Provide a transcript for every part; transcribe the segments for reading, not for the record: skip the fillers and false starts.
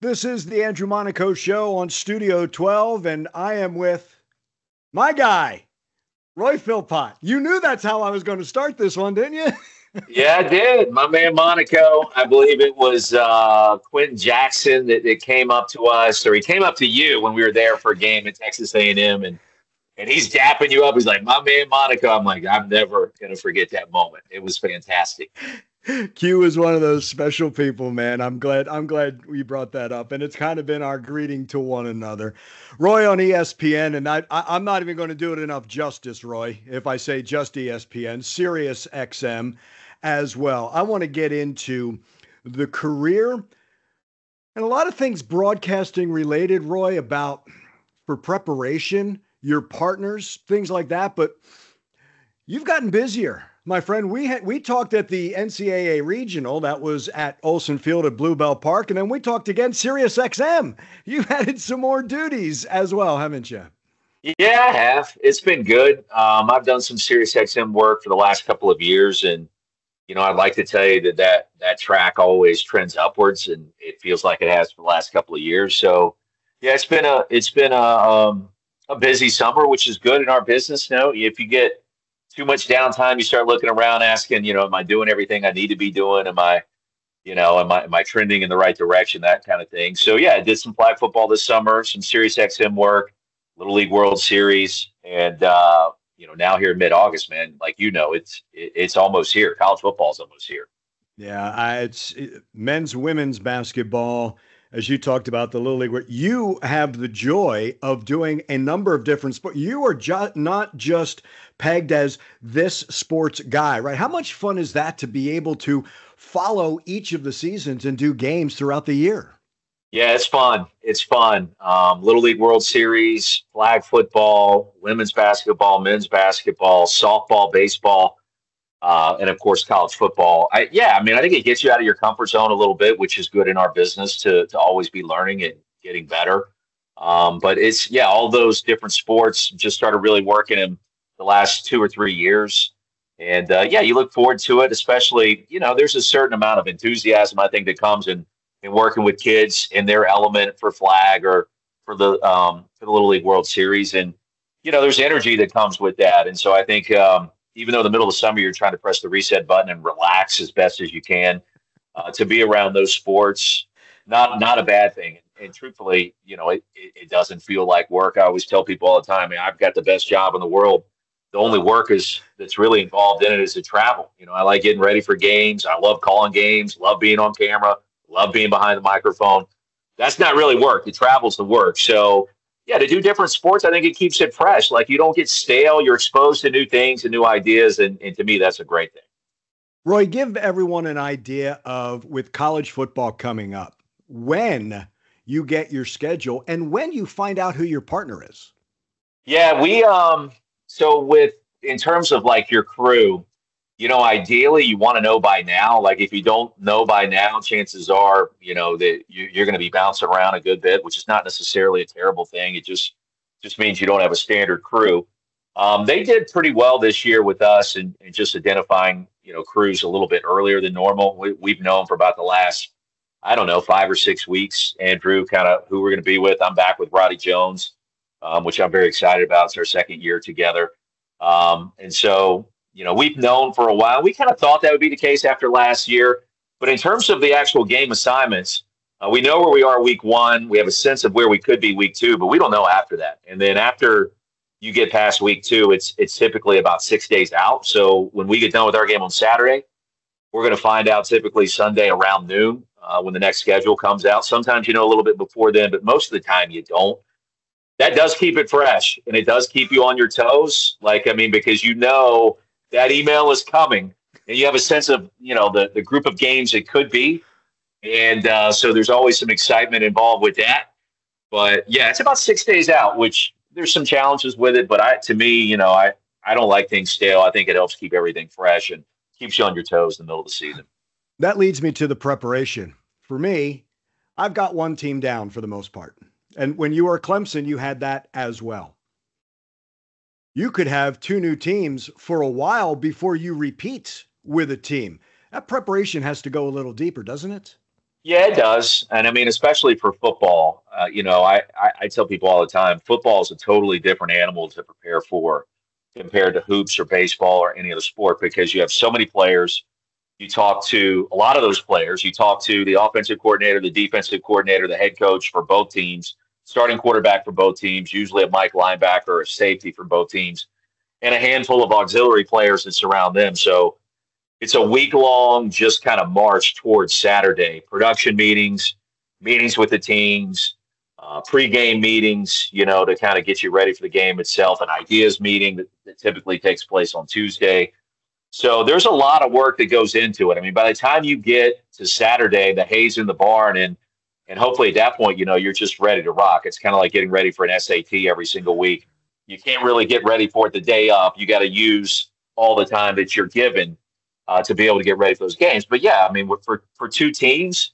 This is the Andrew Monaco Show on Studio 12, and I am with my guy, Roy Philpott. You knew that's how I was going to start this one, didn't you? Yeah, I did. My man Monaco, I believe it was Quentin Jackson that came up to us, or he came up to you when we were there for a game at Texas A&M, and he's dapping you up. He's like, "My man Monaco." I'm like, I'm never gonna forget that moment. It was fantastic. Q is one of those special people, man. I'm glad we brought that up. And it's kind of been our greeting to one another. Roy on ESPN, and I'm not even going to do it enough justice, Roy, if I say just ESPN, Sirius XM as well. I want to get into the career and a lot of things broadcasting related, Roy, about for preparation, your partners, things like that. But you've gotten busier, my friend. We talked at the NCAA Regional that was at Olsen Field at Bluebell Park, and then we talked again Sirius XM. You've added some more duties as well, haven't you? Yeah, I have. It's been good. I've done some Sirius XM work for the last couple of years, and I'd like to tell you that track always trends upwards, and it feels like it has for the last couple of years. So, yeah, it's been a busy summer, which is good in our business. If you get too much downtime, you start looking around, asking, am I doing everything I need to be doing? Am I trending in the right direction? That kind of thing. So, yeah, I did some flag football this summer, some Sirius XM work, Little League World Series, and now here in mid-August, man, like it's almost here. College football's almost here. Yeah, men's, women's basketball, as you talked about the Little League, where you have the joy of doing a number of different sports. You are not just pegged as this sports guy, right? How much fun is that to be able to follow each of the seasons and do games throughout the year? Yeah, it's fun. It's fun. Little League World Series, flag football, women's basketball, men's basketball, softball, baseball, and of course college football. I think it gets you out of your comfort zone a little bit, which is good in our business to always be learning and getting better. But all those different sports just started really working in the last 2 or 3 years. And you look forward to it, especially, there's a certain amount of enthusiasm, I think, that comes in working with kids in their element for flag or for the Little League World Series. And, there's energy that comes with that. And so I think even though in the middle of the summer you're trying to press the reset button and relax as best as you can, to be around those sports, not a bad thing. And truthfully, it doesn't feel like work. I always tell people all the time, man, I've got the best job in the world. The only work that's really involved in it is the travel. I like getting ready for games. I love calling games, love being on camera, love being behind the microphone. That's not really work. The travel's the work. So, yeah, to do different sports, I think it keeps it fresh. Like you don't get stale. You're exposed to new things and new ideas. And to me, that's a great thing. Roy, give everyone an idea of with college football coming up, when you get your schedule and when you find out who your partner is. Yeah, so in terms of like your crew, ideally you want to know by now. Like if you don't know by now, chances are, that you're going to be bouncing around a good bit, which is not necessarily a terrible thing. It just means you don't have a standard crew. They did pretty well this year with us and just identifying, crews a little bit earlier than normal. We've known for about the last, I don't know, 5 or 6 weeks, Andrew, kind of who we're going to be with. I'm back with Roddy Jones, which I'm very excited about. It's our second year together. And so, we've known for a while. We kind of thought that would be the case after last year. But in terms of the actual game assignments, we know where we are week one. We have a sense of where we could be week two, but we don't know after that. And then after you get past week two, it's typically about 6 days out. So when we get done with our game on Saturday, we're going to find out typically Sunday around noon when the next schedule comes out. Sometimes you know a little bit before then, but most of the time you don't. That does keep it fresh, and it does keep you on your toes. Because that email is coming, and you have a sense of, the group of games it could be. And so there's always some excitement involved with that. But, yeah, it's about 6 days out, which there's some challenges with it. But to me, I don't like things stale. I think it helps keep everything fresh and keeps you on your toes in the middle of the season. That leads me to the preparation. For me, I've got one team down for the most part. And when you were at Clemson, you had that as well. You could have two new teams for a while before you repeat with a team. That preparation has to go a little deeper, doesn't it? Yeah, it does. And I mean, especially for football, I tell people all the time, football is a totally different animal to prepare for compared to hoops or baseball or any other sport because you have so many players. You talk to a lot of those players. You talk to the offensive coordinator, the defensive coordinator, the head coach for both teams, starting quarterback for both teams, usually a Mike linebacker or a safety for both teams, and a handful of auxiliary players that surround them. So it's a week long, just kind of march towards Saturday. Production meetings, meetings with the teams, pregame meetings, to kind of get you ready for the game itself, an ideas meeting that typically takes place on Tuesday. So there's a lot of work that goes into it. I mean, by the time you get to Saturday, the hay's in the barn, and hopefully at that point, you're just ready to rock. It's kind of like getting ready for an SAT every single week. You can't really get ready for it the day up. You got to use all the time that you're given to be able to get ready for those games. But yeah, I mean, for two teams,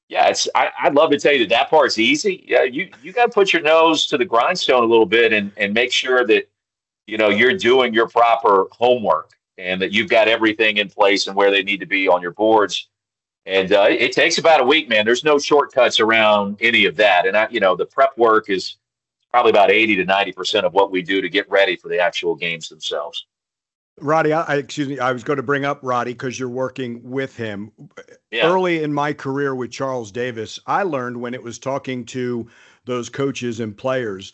yeah, I'd love to tell you that part's easy. Yeah, you got to put your nose to the grindstone a little bit and make sure that you're doing your proper homework and that you've got everything in place and where they need to be on your boards. And it takes about a week, man. There's no shortcuts around any of that. And the prep work is probably about 80 to 90% of what we do to get ready for the actual games themselves. Roddy, excuse me, I was going to bring up Roddy because you're working with him. Yeah. Early in my career with Charles Davis, I learned when it was talking to those coaches and players,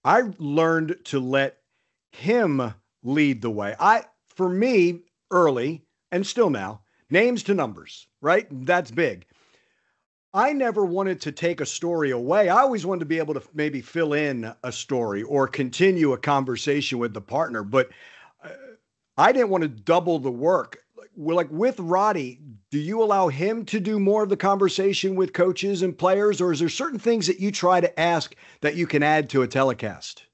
I learned to let him lead the way. For me, early, and still now, names to numbers, right? That's big. I never wanted to take a story away. I always wanted to be able to maybe fill in a story or continue a conversation with the partner, but I didn't want to double the work. Like with Roddy, do you allow him to do more of the conversation with coaches and players, or is there certain things that you try to ask that you can add to a telecast?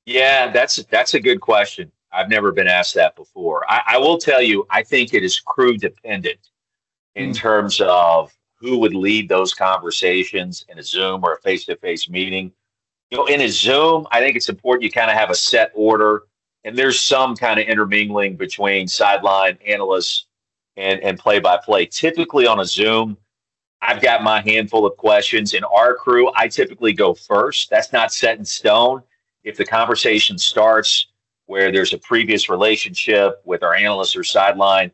Yeah, that's a good question. I've never been asked that before. I will tell you, I think it is crew dependent in terms of who would lead those conversations in a Zoom or a face-to-face meeting. In a Zoom, I think it's important you kind of have a set order. And there's some kind of intermingling between sideline analysts and play-by-play. Typically on a Zoom, I've got my handful of questions. In our crew, I typically go first. That's not set in stone. If the conversation starts where there's a previous relationship with our analyst or sideline,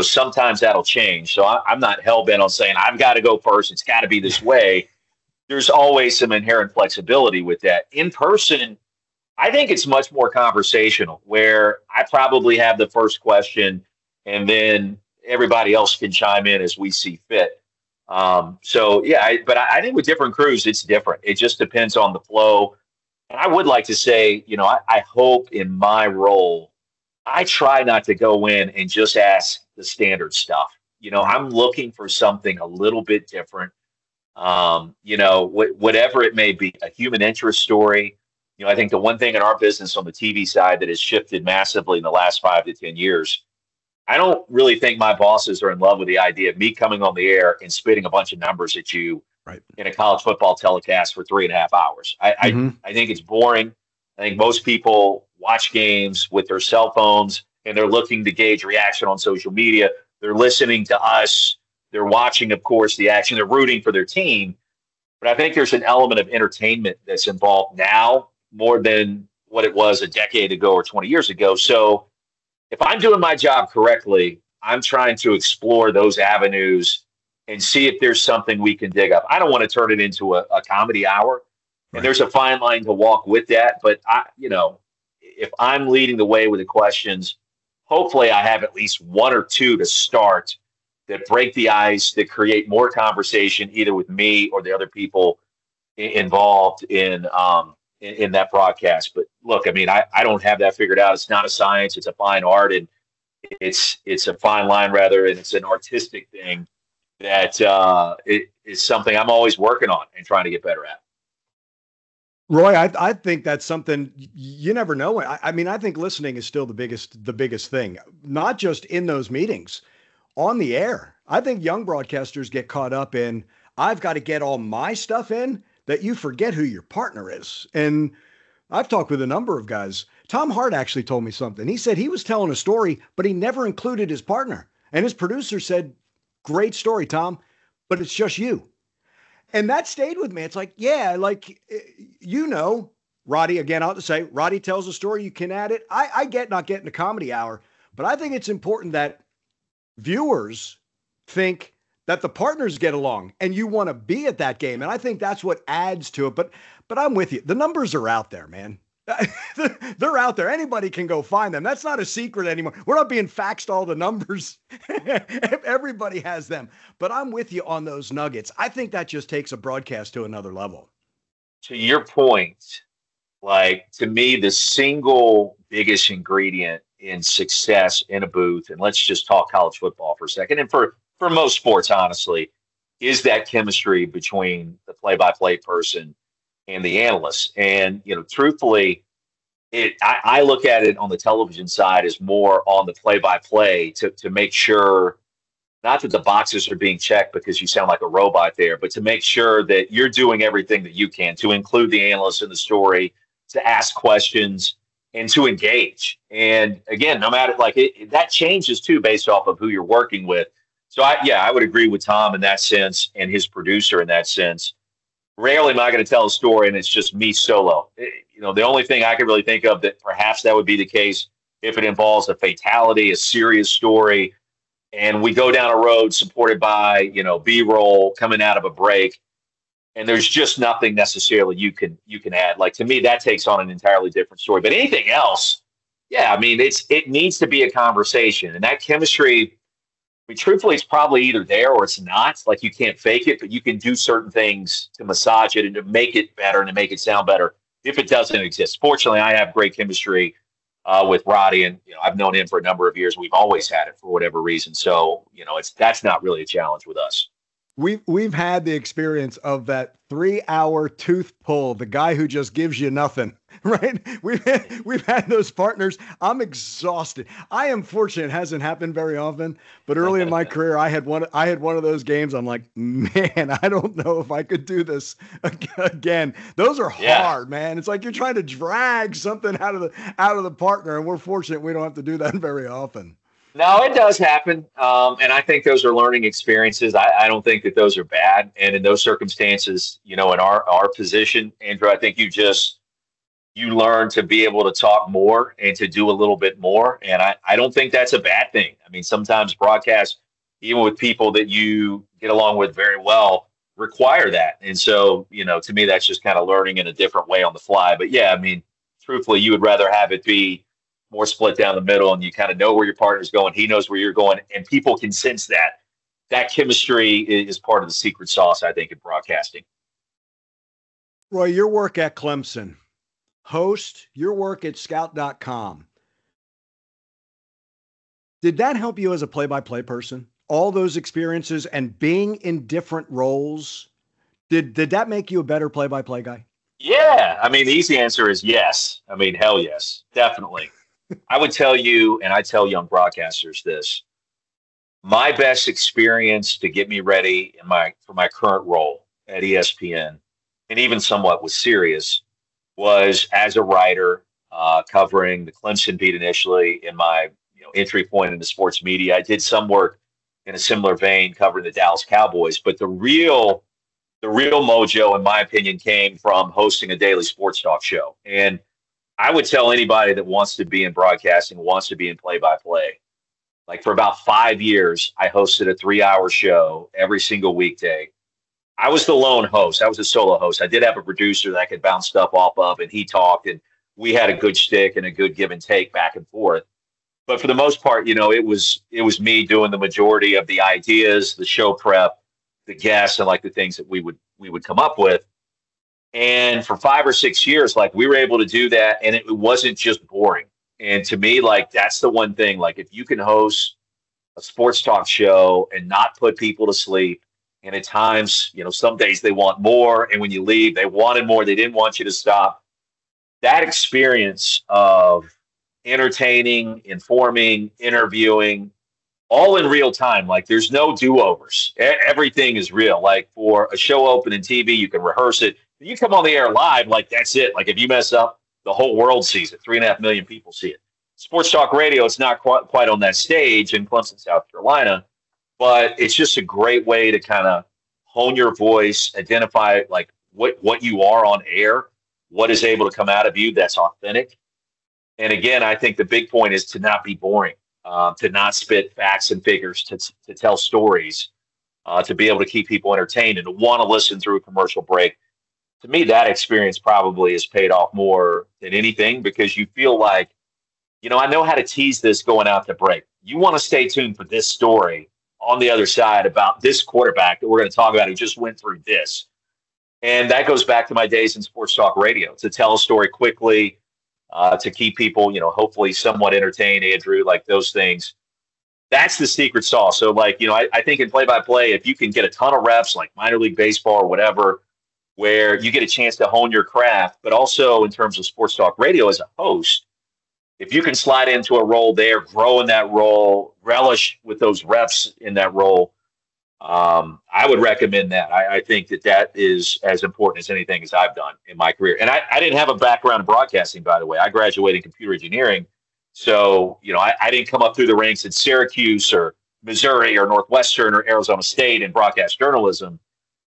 sometimes that'll change. So I'm not hell-bent on saying, I've got to go first. It's got to be this way. There's always some inherent flexibility with that. In person, I think it's much more conversational where I probably have the first question and then everybody else can chime in as we see fit. But I think with different crews, it's different. It just depends on the flow. And I would like to say, I hope in my role, I try not to go in and just ask the standard stuff. I'm looking for something a little bit different. Whatever it may be, a human interest story. I think the one thing in our business on the TV side that has shifted massively in the last 5 to 10 years, I don't really think my bosses are in love with the idea of me coming on the air and spitting a bunch of numbers at you in a college football telecast for 3.5 hours. I think it's boring. I think most people watch games with their cell phones and they're looking to gauge reaction on social media. They're listening to us. They're watching, of course, the action. They're rooting for their team. But I think there's an element of entertainment that's involved now more than what it was a decade ago or 20 years ago. So if I'm doing my job correctly, I'm trying to explore those avenues and see if there's something we can dig up. I don't want to turn it into a comedy hour. And there's a fine line to walk with that. But if I'm leading the way with the questions, hopefully I have at least one or two to start that break the ice, that create more conversation either with me or the other people involved in that broadcast. But look, I mean, I don't have that figured out. It's not a science. It's a fine art. And it's a fine line, rather, and it's an artistic thing that it is something I'm always working on and trying to get better at. Roy, I think that's something you never know. I mean, I think listening is still the biggest thing, not just in those meetings, on the air. I think young broadcasters get caught up in, I've got to get all my stuff in, that you forget who your partner is. And I've talked with a number of guys. Tom Hart actually told me something. He said he was telling a story, but he never included his partner. And his producer said, great story, Tom, but it's just you. And that stayed with me. It's like, yeah, like, Roddy, again, I'll just say, Roddy tells a story, you can add it. I get not getting a comedy hour, but I think it's important that viewers think that the partners get along and you want to be at that game. And I think that's what adds to it. But I'm with you. The numbers are out there, man. They're out there. Anybody can go find them. That's not a secret anymore. We're not being faxed all the numbers. Everybody has them. But I'm with you on those nuggets. I think that just takes a broadcast to another level. To your point, like, to me, the single biggest ingredient in success in a booth, and let's just talk college football for a second, and for most sports, honestly, is that chemistry between the play-by-play person and the analysts. And, truthfully, I look at it on the television side as more on the play-by-play to make sure, not that the boxes are being checked because you sound like a robot there, but to make sure that you're doing everything that you can to include the analysts in the story, to ask questions, and to engage. And again, no matter, like, that changes too based off of who you're working with. So I would agree with Tom in that sense, and his producer in that sense. Rarely am I going to tell a story and it's just me solo. The only thing I can really think of that perhaps that would be the case if it involves a fatality, a serious story, and we go down a road supported by, B-roll coming out of a break, and there's just nothing necessarily you can add. Like, to me, that takes on an entirely different story. But anything else, it needs to be a conversation, and that chemistry, truthfully, it's probably either there or it's not. Like, you can't fake it, but you can do certain things to massage it and to make it better and to make it sound better if it doesn't exist. Fortunately, I have great chemistry with Roddy, and I've known him for a number of years. We've always had it for whatever reason. So that's not really a challenge with us. We've had the experience of that 3-hour tooth pull, the guy who just gives you nothing, right? We've had those partners. I'm exhausted. I am fortunate. It hasn't happened very often, but early in my career, I had one of those games. I'm like, man, I don't know if I could do this again. Those are hard, man. It's like you're trying to drag something out of the partner, and we're fortunate we don't have to do that very often. No, it does happen. And I think those are learning experiences. I don't think that those are bad. And in those circumstances, in our position, Andrew, I think you learn to be able to talk more and to do a little bit more. And I don't think that's a bad thing. I mean, sometimes broadcasts, even with people that you get along with very well, require that. And so, to me, that's just kind of learning in a different way on the fly. But yeah, I mean, truthfully, you would rather have it be more split down the middle, and you kind of know where your partner's going. He knows where you're going, and people can sense that. That chemistry is part of the secret sauce, I think, in broadcasting. Roy, your work at Clemson, host, your work at scout.com. Did that help you as a play-by-play person? All those experiences and being in different roles, did that make you a better play-by-play guy? Yeah. I mean, the easy answer is yes. I mean, hell yes, definitely. I would tell you, and I tell young broadcasters this, my best experience to get me ready for my current role at ESPN, and even somewhat was Sirius, was as a writer covering the Clemson beat initially in my entry point into sports media. I did some work in a similar vein covering the Dallas Cowboys, but the real mojo, in my opinion, came from hosting a daily sports talk show. And I would tell anybody that wants to be in broadcasting, wants to be in play-by-play, like, for about 5 years, I hosted a 3-hour show every single weekday. I was the lone host. I was a solo host. I did have a producer that I could bounce stuff off of, and he talked, and we had a good shtick and a good give and take back and forth. But for the most part, it was me doing the majority of the ideas, the show prep, the guests, and like the things that we would come up with. And for 5 or 6 years, like, we were able to do that, and it wasn't just boring. And to me, like, that's the one thing, like, if you can host a sports talk show and not put people to sleep, and at times, some days they want more, and when you leave, they wanted more, they didn't want you to stop. That experience of entertaining, informing, interviewing, all in real time. Like, there's no do-overs. Everything is real. Like, for a show open in TV, you can rehearse it. You come on the air live, like, that's it. Like, if you mess up, the whole world sees it. 3.5 million people see it. Sports talk radio, it's not quite on that stage in Clemson, South Carolina, but it's just a great way to kind of hone your voice, identify like what you are on air, what is able to come out of you that's authentic. And again, I think the big point is to not be boring, to not spit facts and figures, to tell stories, to be able to keep people entertained and to want to listen through a commercial break. To me, that experience probably has paid off more than anything because you feel like, I know how to tease this going out to break. You want to stay tuned for this story on the other side about this quarterback that we're going to talk about who just went through this. And that goes back to my days in sports talk radio, to tell a story quickly, to keep people, hopefully somewhat entertained, Andrew, like those things. That's the secret sauce. So, like, I think in play-by-play, if you can get a ton of reps, like minor league baseball or whatever, where you get a chance to hone your craft, but also in terms of sports talk radio as a host, if you can slide into a role there, grow in that role, relish with those reps in that role, I would recommend that. I think that is as important as anything as I've done in my career. And I didn't have a background in broadcasting, by the way. I graduated in computer engineering. So, I didn't come up through the ranks at Syracuse or Missouri or Northwestern or Arizona State in broadcast journalism.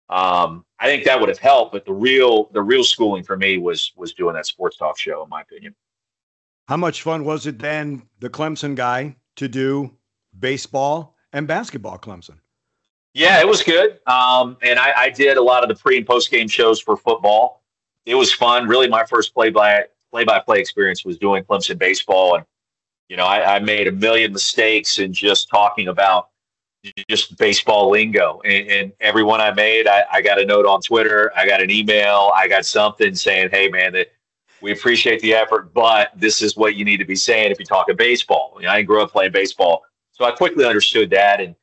I think that would have helped. But the real schooling for me was doing that sports talk show, in my opinion. How much fun was it then, the Clemson guy, to do baseball and basketball Clemson? Yeah, it was good. And I did a lot of the pre and post game shows for football. It was fun. Really, my first play-by-play experience was doing Clemson baseball. And, I made a million mistakes in just talking about just baseball lingo. And every one I made, I got a note on Twitter. I got an email. I got something saying, hey, man, we appreciate the effort, but this is what you need to be saying if you're talking baseball. I grew up playing baseball, so I quickly understood that. And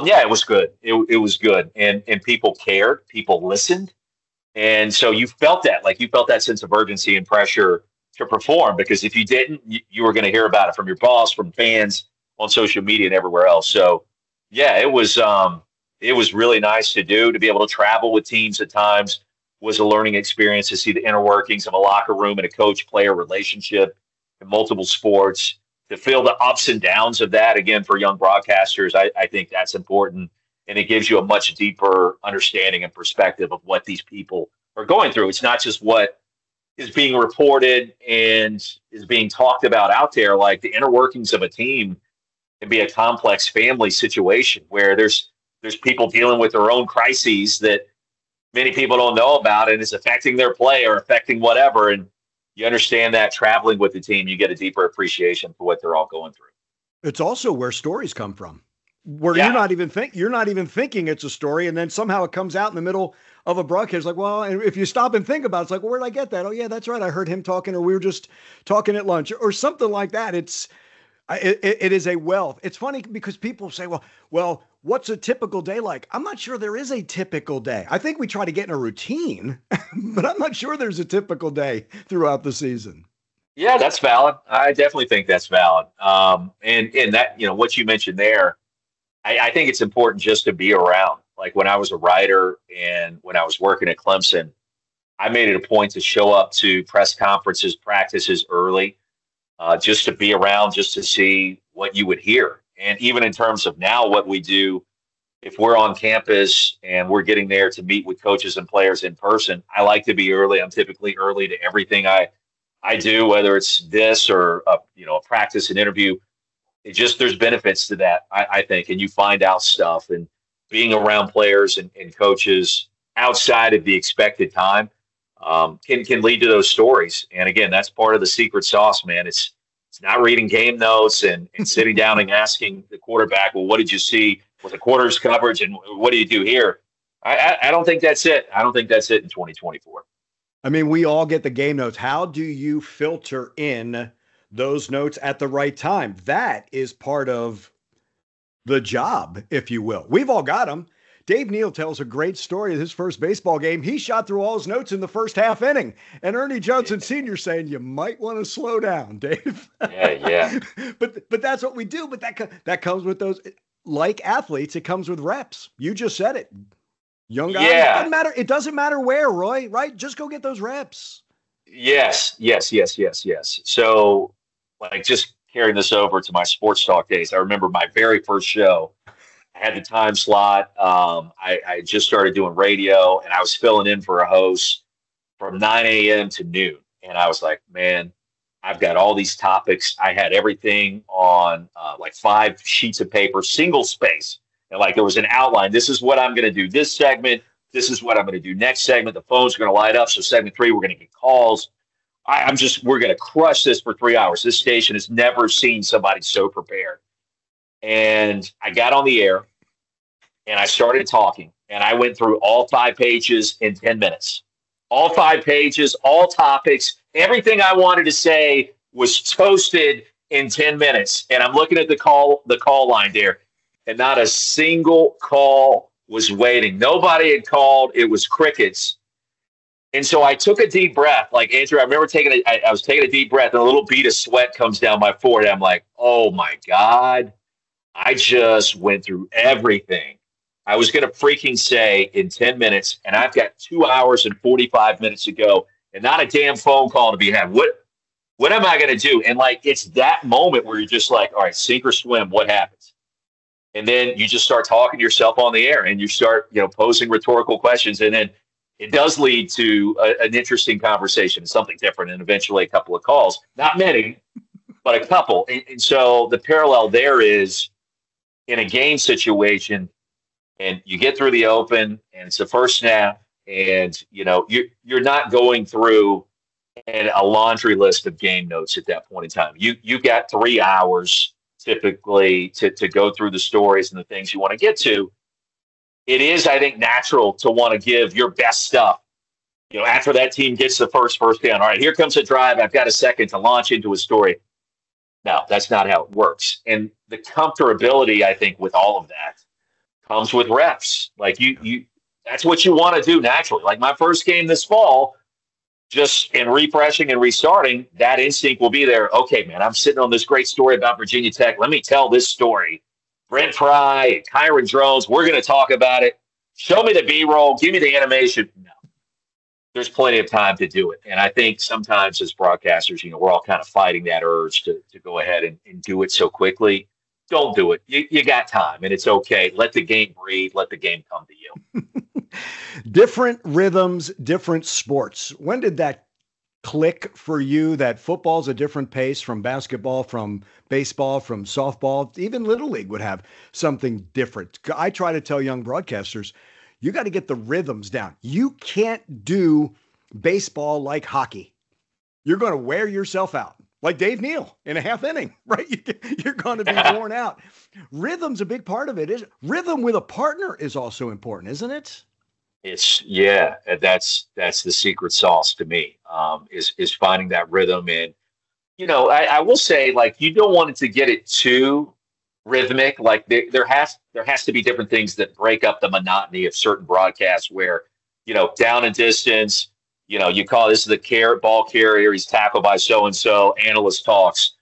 yeah, it was good. It was good. And people cared. People listened. And so you felt that sense of urgency and pressure to perform, because if you didn't, you were going to hear about it from your boss, from fans on social media and everywhere else. So yeah, it was really nice to be able to travel with teams at times was a learning experience, to see the inner workings of a locker room and a coach-player relationship in multiple sports, to feel the ups and downs of that. Again, for young broadcasters, I think that's important. And it gives you a much deeper understanding and perspective of what these people are going through. It's not just what is being reported and is being talked about out there. Like, the inner workings of a team can be a complex family situation where there's people dealing with their own crises that many people don't know about, and it's affecting their play or affecting whatever. And you understand that traveling with the team, you get a deeper appreciation for what they're all going through. It's also where stories come from, where you're not even thinking it's a story, and then somehow it comes out in the middle of a broadcast. Like, well, and if you stop and think about it, it's like, well, where did I get that? Oh yeah, that's right. I heard him talking, or we were just talking at lunch, or something like that. It is a wealth. It's funny because people say, well, what's a typical day like? I'm not sure there is a typical day. I think we try to get in a routine, but I'm not sure there's a typical day throughout the season. Yeah, that's valid. I definitely think that's valid. And that, what you mentioned there, I think it's important just to be around. Like, when I was a writer and when I was working at Clemson, I made it a point to show up to press conferences, practices early, just to be around, just to see what you would hear. And even in terms of now what we do, if we're on campus and we're getting there to meet with coaches and players in person, I like to be early. I'm typically early to everything I do, whether it's this or a practice, an interview. There's benefits to that, I think, and you find out stuff. And being around players and coaches outside of the expected time can lead to those stories. And again, that's part of the secret sauce, man. It's not reading game notes and sitting down and asking the quarterback, well, what did you see with the quarters coverage and what do you do here? I don't think that's it. I don't think that's it in 2024. I mean, we all get the game notes. How do you filter in those notes at the right time? That is part of the job, if you will. We've all got them. Dave Neal tells a great story of his first baseball game. He shot through all his notes in the first half inning. And Ernie Johnson Sr. saying, you might want to slow down, Dave. Yeah. But that's what we do. But that comes with those, like athletes, it comes with reps. You just said it. Young guys, it doesn't matter where, Roy, right? Just go get those reps. Yes. So, like, just carrying this over to my sports talk days, I remember my very first show. I had the time slot. I just started doing radio, and I was filling in for a host from 9 a.m. to noon. And I was like, man, I've got all these topics. I had everything on like 5 sheets of paper, single space. And like there was an outline. This is what I'm going to do this segment. This is what I'm going to do next segment. The phones are going to light up. So segment 3, we're going to get calls. We're going to crush this for 3 hours. This station has never seen somebody so prepared. And I got on the air and I started talking, and I went through all 5 pages in 10 minutes. All 5 pages, all topics, everything I wanted to say was toasted in 10 minutes. And I'm looking at the call line there, and not a single call was waiting. Nobody had called. It was crickets. And so I took a deep breath. Like, Andrew, I remember I was taking a deep breath, and a little bead of sweat comes down my forehead. I'm like, oh my God, I just went through everything I was going to freaking say in 10 minutes, and I've got 2 hours and 45 minutes to go, and not a damn phone call to be had. What am I going to do? And like, it's that moment where you're just like, all right, sink or swim, what happens? And then you just start talking to yourself on the air, and you start, posing rhetorical questions, and then it does lead to an interesting conversation, something different, and eventually a couple of calls. Not many, but a couple. And so the parallel there is in a game situation, and you get through the open, and it's the first snap, and you're not going through a laundry list of game notes at that point in time. You got 3 hours typically to go through the stories and the things you want to get to. It is, I think, natural to want to give your best stuff. After that team gets the first down, all right, here comes a drive. I've got a second to launch into a story. No, that's not how it works. And the comfortability, I think, with all of that comes with reps. Like that's what you want to do naturally. Like my first game this fall, just in refreshing and restarting, that instinct will be there. Okay, man, I'm sitting on this great story about Virginia Tech. Let me tell this story. Brent Pry and Kyron Drones, we're going to talk about it. Show me the B-roll. Give me the animation. No, there's plenty of time to do it. And I think sometimes as broadcasters, we're all kind of fighting that urge to go ahead and do it so quickly. Don't do it. You got time, and it's okay. Let the game breathe. Let the game come to you. Different rhythms, different sports. When did that click for you that football's a different pace from basketball, from baseball, from softball? Even Little League would have something different. I try to tell young broadcasters, you got to get the rhythms down. You can't do baseball like hockey. You're going to wear yourself out. Like Dave Neal in a half inning, right? You're going to be worn out. Rhythm's a big part of it. Rhythm with a partner is also important, isn't it? That's the secret sauce to me, is finding that rhythm. And, I will say, like, you don't want it to get it too rhythmic. Like there has to be different things that break up the monotony of certain broadcasts where, down and distance, you call this the ball carrier, he's tackled by so-and-so, analyst talks.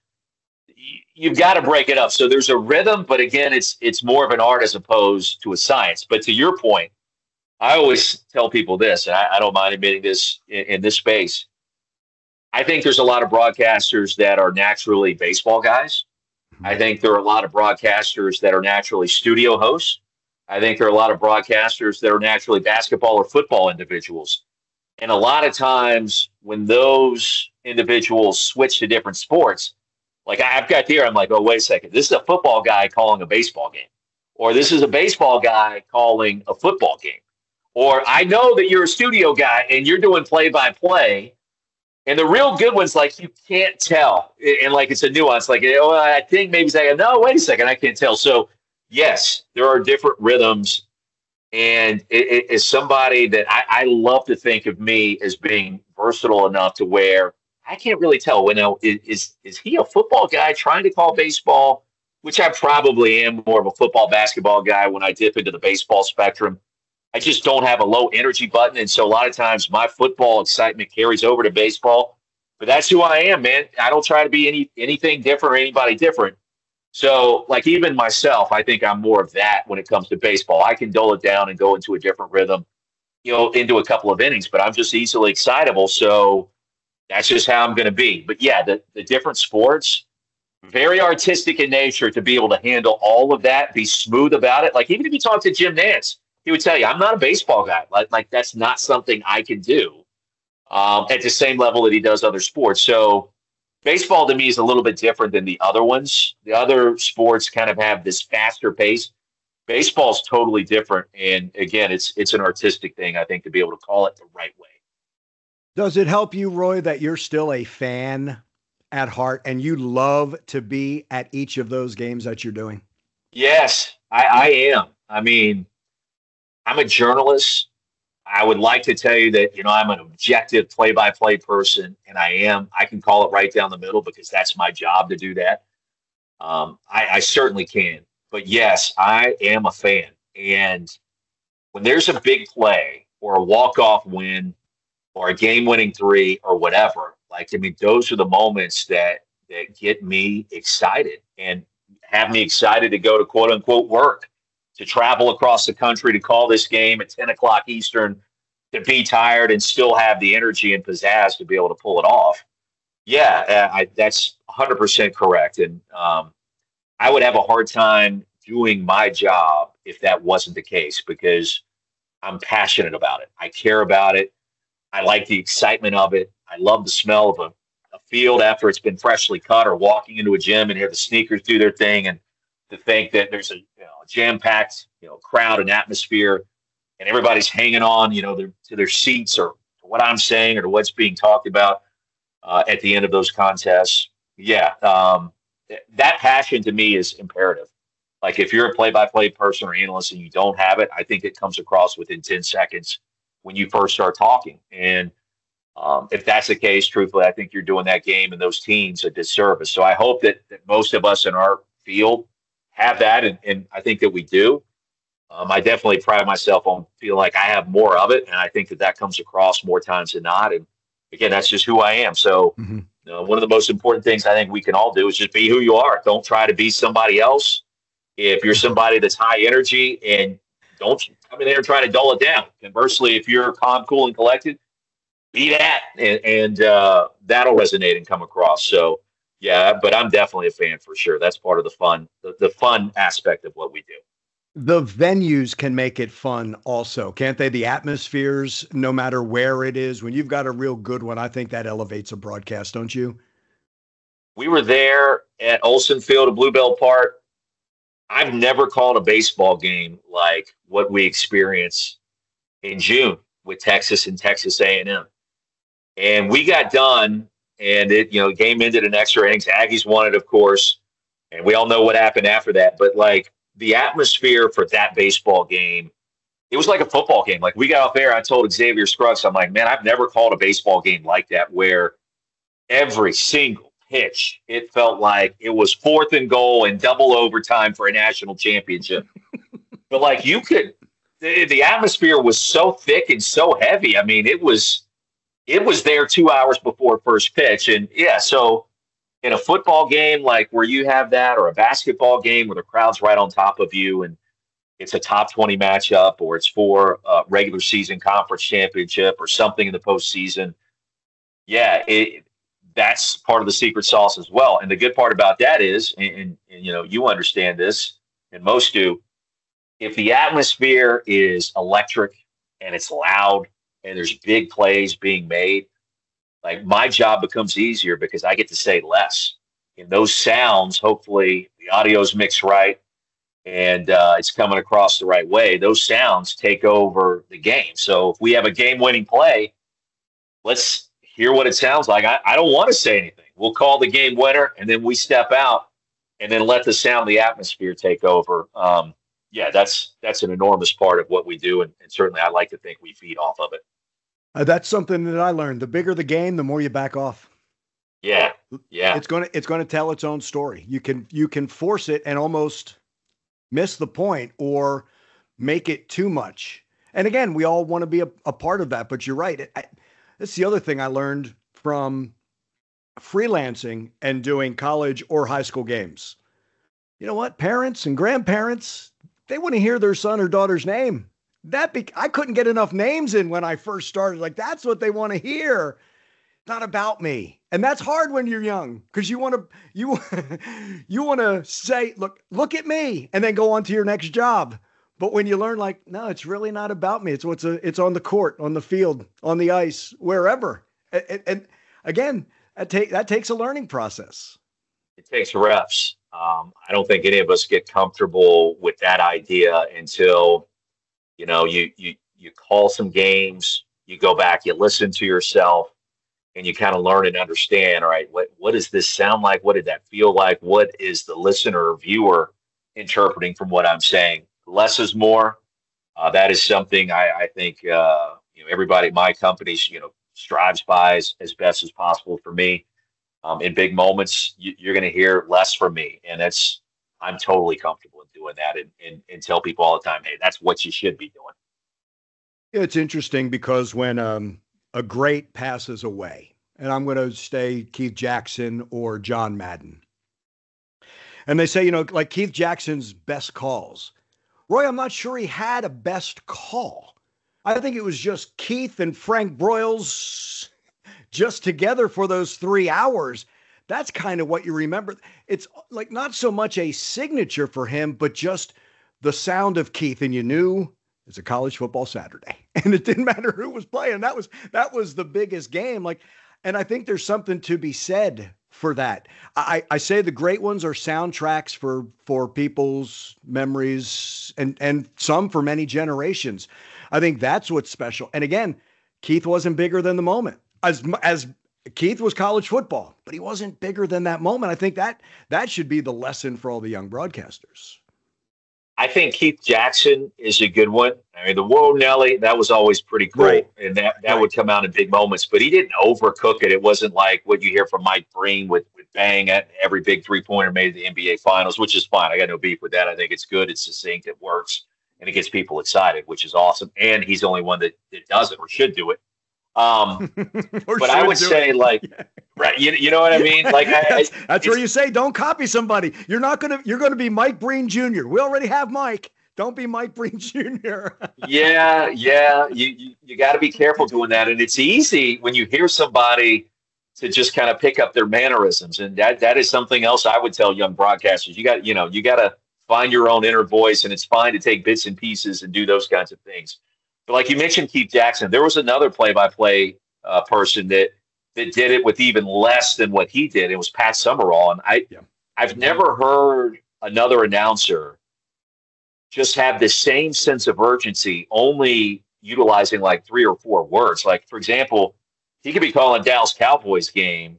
You've got to break it up. So there's a rhythm, but again, it's more of an art as opposed to a science. But to your point, I always tell people this, and I don't mind admitting this in this space. I think there's a lot of broadcasters that are naturally baseball guys. I think there are a lot of broadcasters that are naturally studio hosts. I think there are a lot of broadcasters that are naturally basketball or football individuals. And a lot of times when those individuals switch to different sports, like I've got here, I'm like, oh, wait a second. This is a football guy calling a baseball game. Or this is a baseball guy calling a football game. Or I know that you're a studio guy and you're doing play-by-play. And the real good ones, like, you can't tell. And like, it's a nuance. Like, I think maybe saying, no, wait a second, I can't tell. So yes, there are different rhythms. And it is somebody that I love to think of me as being versatile enough to where I can't really tell. Is he a football guy trying to call baseball, which I probably am more of a football, basketball guy when I dip into the baseball spectrum. I just don't have a low energy button. And so a lot of times my football excitement carries over to baseball. But that's who I am, man. I don't try to be anything different or anybody different. So, like, even myself, I think I'm more of that when it comes to baseball. I can dull it down and go into a different rhythm, into a couple of innings, but I'm just easily excitable. So that's just how I'm going to be. But yeah, the different sports, very artistic in nature to be able to handle all of that, be smooth about it. Like even if you talk to Jim Nantz, he would tell you, I'm not a baseball guy. Like that's not something I can do at the same level that he does other sports. So baseball to me is a little bit different than the other ones. The other sports kind of have this faster pace. Baseball's totally different. And again, it's an artistic thing, I think, to be able to call it the right way. Does it help you, Roy, that you're still a fan at heart and you love to be at each of those games that you're doing? Yes, I am. I mean, I'm a journalist. I would like to tell you that, I'm an objective play-by-play person, and I can call it right down the middle because that's my job to do that. I certainly can. But yes, I am a fan. And when there's a big play or a walk-off win or a game-winning three or whatever, those are the moments that get me excited and have me excited to go to quote-unquote work, to travel across the country to call this game at 10 o'clock Eastern, to be tired and still have the energy and pizzazz to be able to pull it off. Yeah, that's 100% correct. And I would have a hard time doing my job if that wasn't the case because I'm passionate about it. I care about it. I like the excitement of it. I love the smell of a field after it's been freshly cut, or walking into a gym and hear the sneakers do their thing, and to think that there's a jam-packed crowd and atmosphere, and everybody's hanging on to their seats or to what I'm saying or to what's being talked about at the end of those contests. Yeah, that passion to me is imperative. Like if you're a play-by-play person or analyst and you don't have it, I think it comes across within 10 seconds when you first start talking. And if that's the case, truthfully, I think you're doing that game and those teams a disservice. So I hope that most of us in our field have that, and I think that we do. I definitely pride myself on feeling like I have more of it, and I think that comes across more times than not. And again, that's just who I am. So one of the most important things I think we can all do is just be who you are. Don't try to be somebody else. If you're somebody that's high energy, and don't come in there and try to dull it down. Conversely, if you're calm, cool, and collected, be that, and that'll resonate and come across. So, yeah, but I'm definitely a fan for sure. That's part of the fun, the fun aspect of what we do. The venues can make it fun also, can't they? The atmospheres, no matter where it is, when you've got a real good one, I think that elevates a broadcast, don't you? We were there at Olsen Field at Bluebell Park. I've never called a baseball game like what we experienced in June with Texas and Texas A&M. And we got done, and game ended in extra innings. Aggies won it, of course, and we all know what happened after that. But the atmosphere for that baseball game, it was like a football game. Like we got off air, I told Xavier Scruggs, I'm like, man, I've never called a baseball game like that, where every single pitch, it felt like it was 4th and goal and double overtime for a national championship. But the atmosphere was so thick and so heavy. I mean, it was there 2 hours before first pitch. And yeah, so in a football game, like where you have that, or a basketball game where the crowd's right on top of you and it's a top 20 matchup, or it's for a regular season conference championship or something in the postseason. Yeah, that's part of the secret sauce as well. And the good part about that is, and you understand this, and most do, if the atmosphere is electric and it's loud and there's big plays being made, my job becomes easier because I get to say less. And those sounds, hopefully the audio's mixed right and it's coming across the right way. Those sounds take over the game. So if we have a game-winning play, let's hear what it sounds like. I don't want to say anything. We'll call the game winner, and then we step out and then let the sound, the atmosphere take over. Yeah, that's an enormous part of what we do, and certainly I like to think we feed off of it. That's something that I learned. The bigger the game, the more you back off. Yeah. It's going to tell its own story. You can force it and almost miss the point or make it too much. And again, we all want to be a part of that, but you're right. That's the other thing I learned from freelancing and doing college or high school games. You know what? Parents and grandparents, they want to hear their son or daughter's name. I couldn't get enough names in when I first started. That's what they want to hear. not about me. And that's hard when you're young because you want to you want to say, look at me, and then go on to your next job. But when you learn, like, no, it's really not about me. It's on the court, on the field, on the ice, wherever. And again, that takes a learning process. It takes reps. I don't think any of us get comfortable with that idea until, you call some games, you go back, you listen to yourself, and you kind of learn and understand, all right, what does this sound like? What did that feel like? What is the listener or viewer interpreting from what I'm saying? Less is more. That is something I think everybody at my company strives by as best as possible. For me, in big moments, you're going to hear less from me, and I'm totally comfortable in doing that, and tell people all the time, hey, that's what you should be doing. It's interesting because when a great passes away, and I'm going to say Keith Jackson or John Madden, and they say, like Keith Jackson's best calls. Roy, I'm not sure he had a best call. I think it was just Keith and Frank Broyles just together for those 3 hours. That's kind of what you remember. It's like not so much a signature for him, but just the sound of Keith. And you knew it's a college football Saturday, and it didn't matter who was playing. That was the biggest game. And I think there's something to be said for that. I say the great ones are soundtracks for people's memories and some for many generations. I think that's what's special. And again, Keith wasn't bigger than the moment. As Keith was college football, but he wasn't bigger than that moment. I think that should be the lesson for all the young broadcasters. I think Keith Jackson is a good one. I mean, the Whoa Nelly, that was always pretty cool. Right. And that would come out in big moments, but he didn't overcook it. It wasn't like what you hear from Mike Breen with bang at every big three-pointer made the NBA Finals, which is fine. I got no beef with that. I think it's good. It's succinct. It works. And it gets people excited, which is awesome. And he's the only one that does it or should do it. But I would say right. You know what I mean? Like that's where you say, don't copy somebody. You're going to be Mike Breen Jr. We already have Mike. Don't be Mike Breen Jr. Yeah. You got to be careful doing that. And it's easy when you hear somebody to just kind of pick up their mannerisms. And that is something else I would tell young broadcasters. You got to find your own inner voice, and it's fine to take bits and pieces and do those kinds of things. But like you mentioned, Keith Jackson, there was another play-by-play person that did it with even less than what he did. It was Pat Summerall. And I've never heard another announcer just have the same sense of urgency, only utilizing like 3 or 4 words. Like, for example, he could be calling Dallas Cowboys game.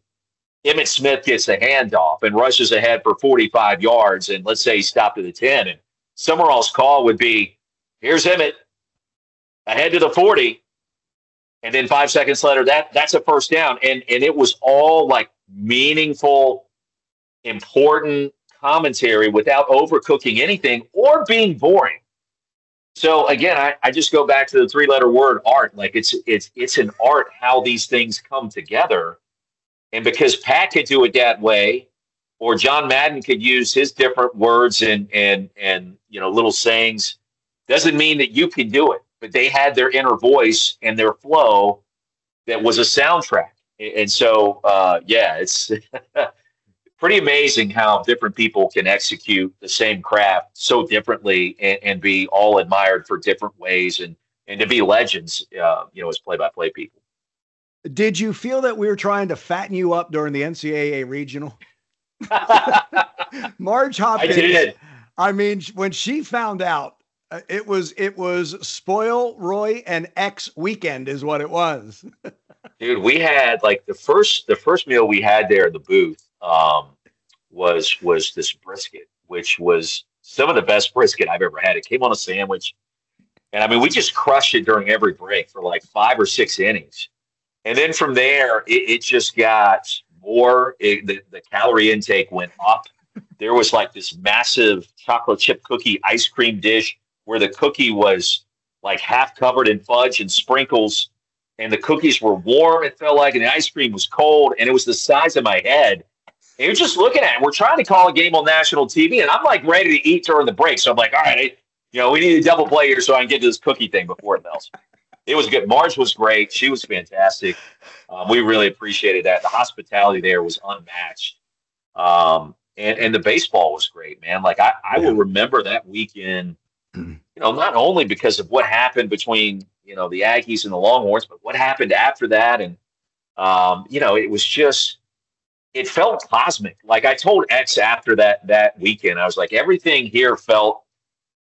Emmitt Smith gets a handoff and rushes ahead for 45 yards. And let's say he stopped at the 10. And Summerall's call would be, here's Emmitt, ahead to the 40, and then 5 seconds later, that's a first down. And it was all like meaningful, important commentary without overcooking anything or being boring. So again, I just go back to the 3-letter word art. Like it's an art how these things come together. And because Pat could do it that way, or John Madden could use his different words and little sayings, doesn't mean that you can do it. But they had their inner voice and their flow that was a soundtrack. And so, it's pretty amazing how different people can execute the same craft so differently and be all admired for different ways and to be legends, as play-by-play people. Did you feel that we were trying to fatten you up during the NCAA Regional? Marge Hopkins. I did. I mean, when she found out, it was spoil Roy and X weekend is what it was. Dude, we had like the first meal we had there in the booth was this brisket, which was some of the best brisket I've ever had. It came on a sandwich, and I mean we just crushed it during every break for like 5 or 6 innings, and then from there it just got more. The calorie intake went up. There was like this massive chocolate chip cookie ice cream dish where the cookie was like half covered in fudge and sprinkles, and the cookies were warm, it felt like, and the ice cream was cold, and it was the size of my head. And you're just looking at it. We're trying to call a game on national TV, and I'm like ready to eat during the break. So I'm like, all right, we need a double play here so I can get to this cookie thing before it melts. It was good. Marge was great. She was fantastic. We really appreciated that. The hospitality there was unmatched. And the baseball was great, man. Like I will remember that weekend, not only because of what happened between, the Aggies and the Longhorns, but what happened after that. And, it was just, it felt cosmic. Like I told X after that weekend, I was like, everything here felt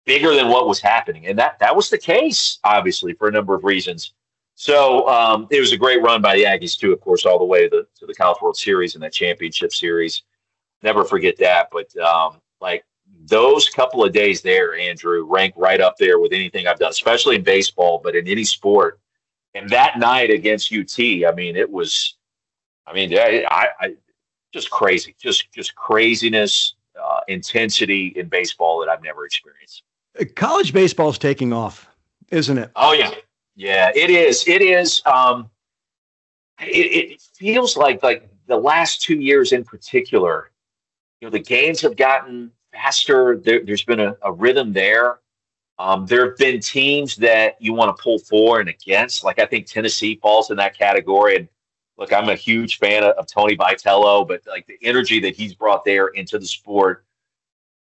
bigger than what was happening. And that was the case, obviously, for a number of reasons. So it was a great run by the Aggies, too, of course, all the way to the College World Series and that championship series. Never forget that. But like those couple of days there, Andrew, rank right up there with anything I've done, especially in baseball, but in any sport. And that night against UT, I just crazy, just craziness, intensity in baseball that I've never experienced. College baseball is taking off, isn't it? Oh yeah. Yeah, it is. It is. It feels like the last 2 years in particular, the games have gotten faster. There's been a rhythm there. There have been teams that you want to pull for and against. Like I think Tennessee falls in that category. And look, I'm a huge fan of Tony Vitello, but like the energy that he's brought there into the sport,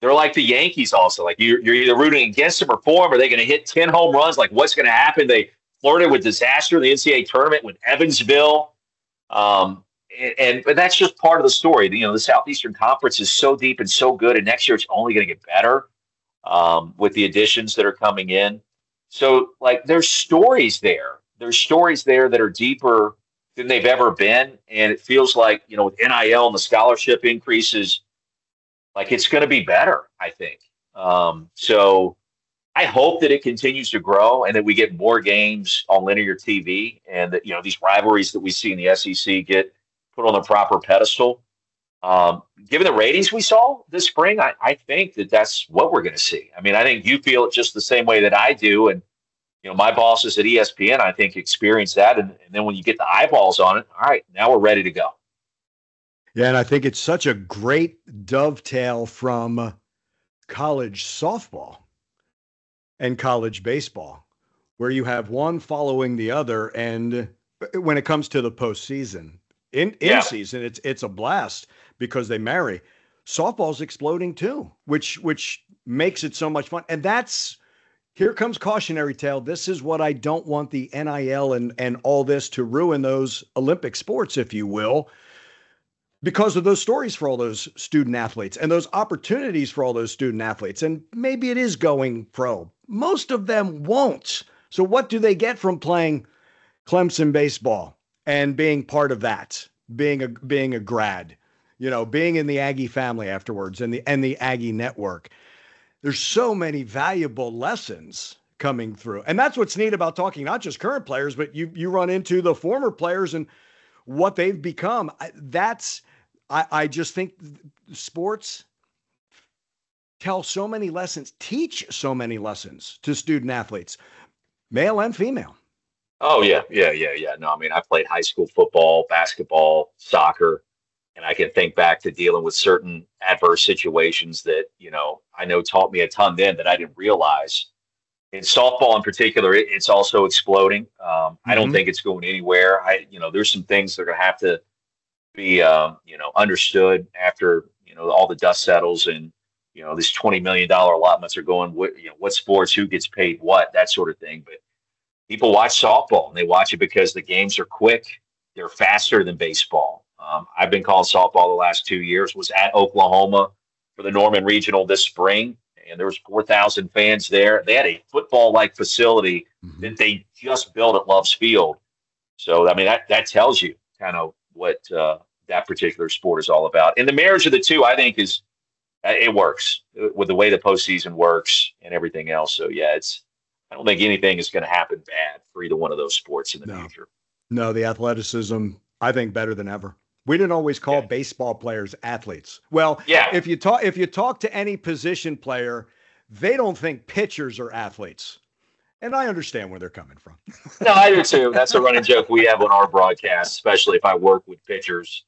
they're like the Yankees also. Like you're either rooting against them or for them. Are they going to hit 10 home runs? Like what's going to happen? They flirted with disaster in the NCAA tournament with Evansville. But that's just part of the story. The Southeastern Conference is so deep and so good, and next year it's only going to get better with the additions that are coming in. So, like, there's stories there. There's stories there that are deeper than they've ever been, and it feels like, with NIL and the scholarship increases, like it's going to be better, I think. So I hope that it continues to grow and that we get more games on linear TV and that, these rivalries that we see in the SEC get put on the proper pedestal. Given the ratings we saw this spring, I think that's what we're going to see. I mean, I think you feel it just the same way that I do. And, my bosses at ESPN, I think, experience that. And then when you get the eyeballs on it, all right, now we're ready to go. Yeah, and I think it's such a great dovetail from college softball and college baseball, where you have one following the other. And when it comes to the postseason, in season, it's a blast because they marry. Softball's exploding too, which makes it so much fun. And here comes cautionary tale. This is what I don't want the NIL and all this to ruin those Olympic sports, if you will, because of those stories for all those student athletes and those opportunities for all those student athletes. And maybe it is going pro. Most of them won't. So what do they get from playing Clemson baseball and being part of that, being a grad, being in the Aggie family afterwards and the Aggie network? There's so many valuable lessons coming through. And that's what's neat about talking, not just current players, but you run into the former players and what they've become. I just think sports tell so many lessons, teach so many lessons to student athletes, male and female. Oh, yeah. No, I mean, I played high school football, basketball, soccer, and I can think back to dealing with certain adverse situations that, I know taught me a ton then that I didn't realize. In softball in particular, it's also exploding. I don't think it's going anywhere. There's some things that are going to have to be, understood after, all the dust settles and, these $20 million allotments are going, what sports, who gets paid what, that sort of thing. But people watch softball and they watch it because the games are quick. They're faster than baseball. I've been calling softball the last 2 years, was at Oklahoma for the Norman Regional this spring, and there was 4,000 fans there. They had a football-like facility that they just built at Love's Field. So, I mean, that tells you kind of what that particular sport is all about. And the marriage of the two, I think, it works with the way the postseason works and everything else. So, yeah, I don't think anything is going to happen bad for either one of those sports in the future. No, the athleticism, I think, better than ever. We didn't always call baseball players athletes. Well, if you talk to any position player, they don't think pitchers are athletes. And I understand where they're coming from. No, I do too. That's a running joke we have on our broadcast, especially if I work with pitchers.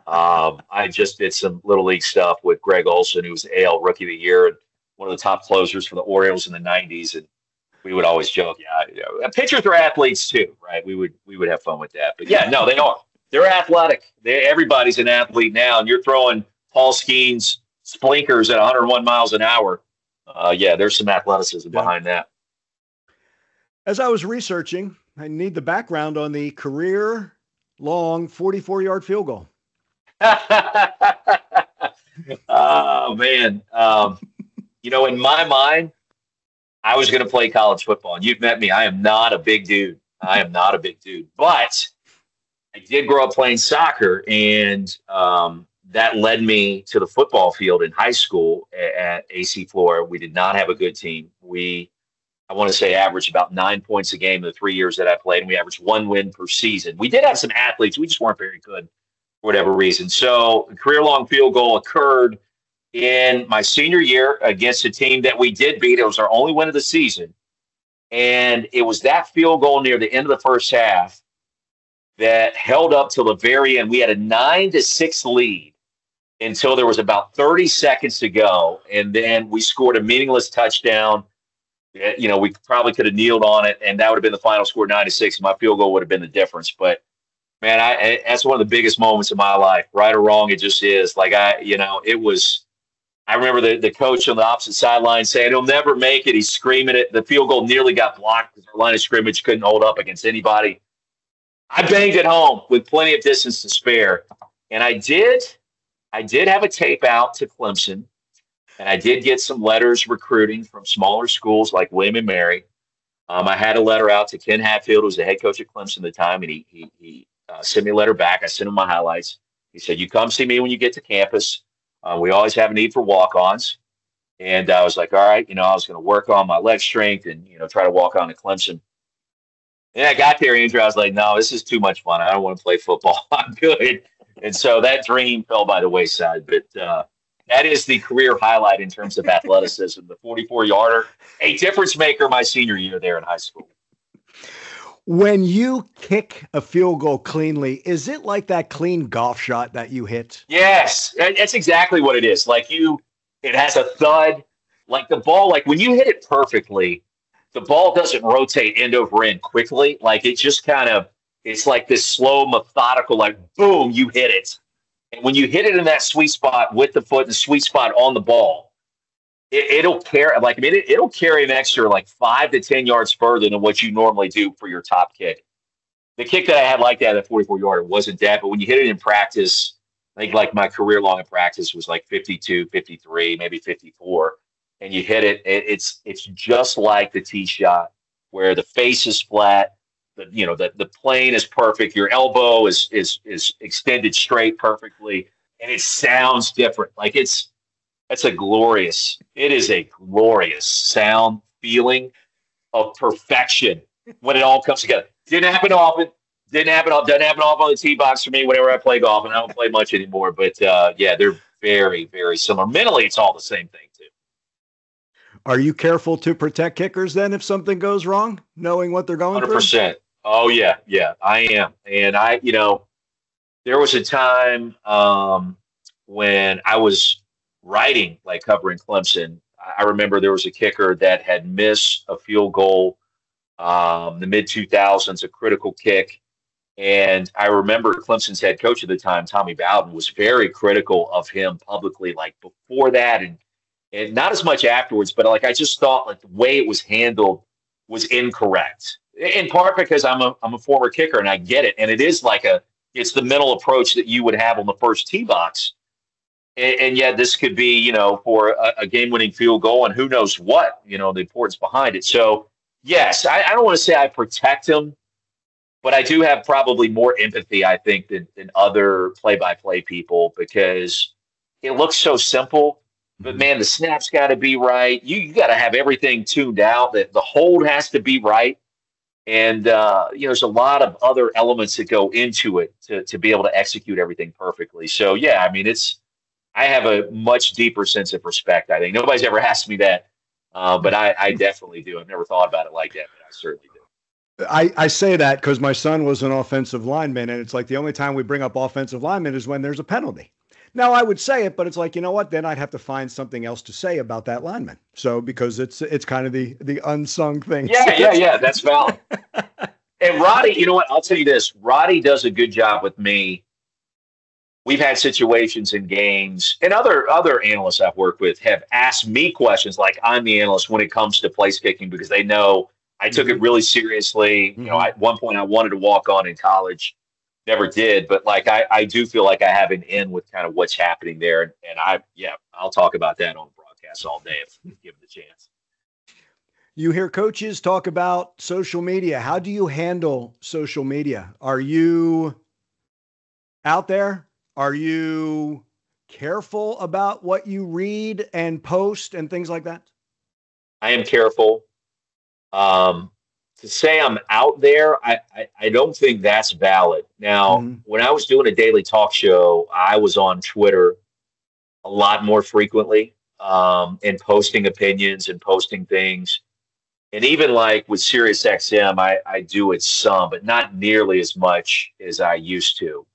I just did some little league stuff with Greg Olson, who was AL Rookie of the Year and one of the top closers for the Orioles in the 90s. And we would always joke, pitchers are athletes too, right? We would have fun with that. But yeah, no, they are. They're athletic. Everybody's an athlete now, and you're throwing Paul Skeens splinkers at 101 miles an hour. There's some athleticism behind that. As I was researching, I need the background on the career-long 44-yard field goal. Oh, man. In my mind, I was going to play college football. And you've met me. I am not a big dude. But I did grow up playing soccer, and that led me to the football field in high school at AC Flora. We did not have a good team. I want to say, averaged about 9 points a game the 3 years that I played, and we averaged 1 win per season. We did have some athletes. We just weren't very good for whatever reason. So a career-long field goal occurred in my senior year against a team that we did beat. It was our only win of the season. And it was that field goal near the end of the first half that held up till the very end. We had a 9-6 lead until there was about 30 seconds to go. And then we scored a meaningless touchdown. We probably could have kneeled on it, and that would have been the final score, 9-6. My field goal would have been the difference. But, man, that's one of the biggest moments of my life. Right or wrong, it just is. It was – I remember the coach on the opposite sideline saying, he'll never make it. He's screaming it. The field goal nearly got blocked because our line of scrimmage couldn't hold up against anybody. I banged it home with plenty of distance to spare. And I did have a tape out to Clemson. And I did get some letters recruiting from smaller schools like William and Mary. I had a letter out to Ken Hatfield, who was the head coach at Clemson at the time, and he sent me a letter back. I sent him my highlights. He said, you come see me when you get to campus. We always have a need for walk-ons. And I was like, all right, I was going to work on my leg strength and, try to walk on to Clemson. And I got there, Andrew. I was like, no, this is too much fun. I don't want to play football. I'm good. And so that dream fell by the wayside. But that is the career highlight in terms of athleticism, the 44-yarder, a difference maker my senior year there in high school. When you kick a field goal cleanly, is it like that clean golf shot that you hit? Yes, that's exactly what it is. It has a thud. Like the ball, when you hit it perfectly, the ball doesn't rotate end over end quickly. It just it's like this slow, methodical, boom, you hit it. And when you hit it in that sweet spot with the foot and the sweet spot on the ball, it'll carry it'll carry an extra 5 to 10 yards further than what you normally do for your top kick. The kick that I had like that, 44-yarder, wasn't that, but when you hit it in practice, I think my career long in practice was 52, 53, maybe 54, and you hit it, it's just like the tee shot where the face is flat. The plane is perfect. Your elbow is extended straight perfectly, and it sounds different. It is a glorious sound feeling of perfection when it all comes together. Didn't happen often. Doesn't happen often on the tee box for me whenever I play golf, and I don't play much anymore. But they're very, very similar. Mentally, it's all the same thing too. Are you careful to protect kickers then if something goes wrong, knowing what they're going 100%. Oh, yeah, I am. And there was a time when I was writing, covering Clemson. I remember there was a kicker that had missed a field goal, the mid-2000s, a critical kick. And I remember Clemson's head coach at the time, Tommy Bowden, was very critical of him publicly, before that and not as much afterwards. But I just thought the way it was handled was incorrect. In part because I'm a former kicker and I get it. And it is it's the mental approach that you would have on the first tee box. And yet this could be, for a game-winning field goal and who knows what, the importance behind it. So, yes, I don't want to say I protect him, but I do have probably more empathy, I think, than other play-by-play people because it looks so simple. But, man, the snap's got to be right. You got to have everything tuned out. That the hold has to be right. And, there's a lot of other elements that go into it to be able to execute everything perfectly. So, yeah, I have a much deeper sense of respect, I think. Nobody's ever asked me that, but I definitely do. I've never thought about it like that, but I certainly do. I say that because my son was an offensive lineman, and it's the only time we bring up offensive linemen is when there's a penalty. Now I would say it, but it's like, you know what? Then I'd have to find something else to say about that lineman. So because it's kind of the unsung thing. So Yeah. That's valid. And Roddy, you know what? I'll tell you this. Roddy does a good job with me. We've had situations in games, and other analysts I've worked with have asked me questions like I'm the analyst when it comes to place kicking because they know I took it really seriously. You know, at one point I wanted to walk on in college, never did, but like I do feel like I have an in with kind of what's happening there, and I'll talk about that on the broadcast all day if given the chance. You hear coaches talk about social media. How do you handle social media? Are you out there? Are you careful about what you read and post and things like that? I am careful. To say I'm out there, I don't think that's valid. Now, when I was doing a daily talk show, I was on Twitter a lot more frequently and posting opinions and posting things. And even like with SiriusXM, I do it some, but not nearly as much as I used to.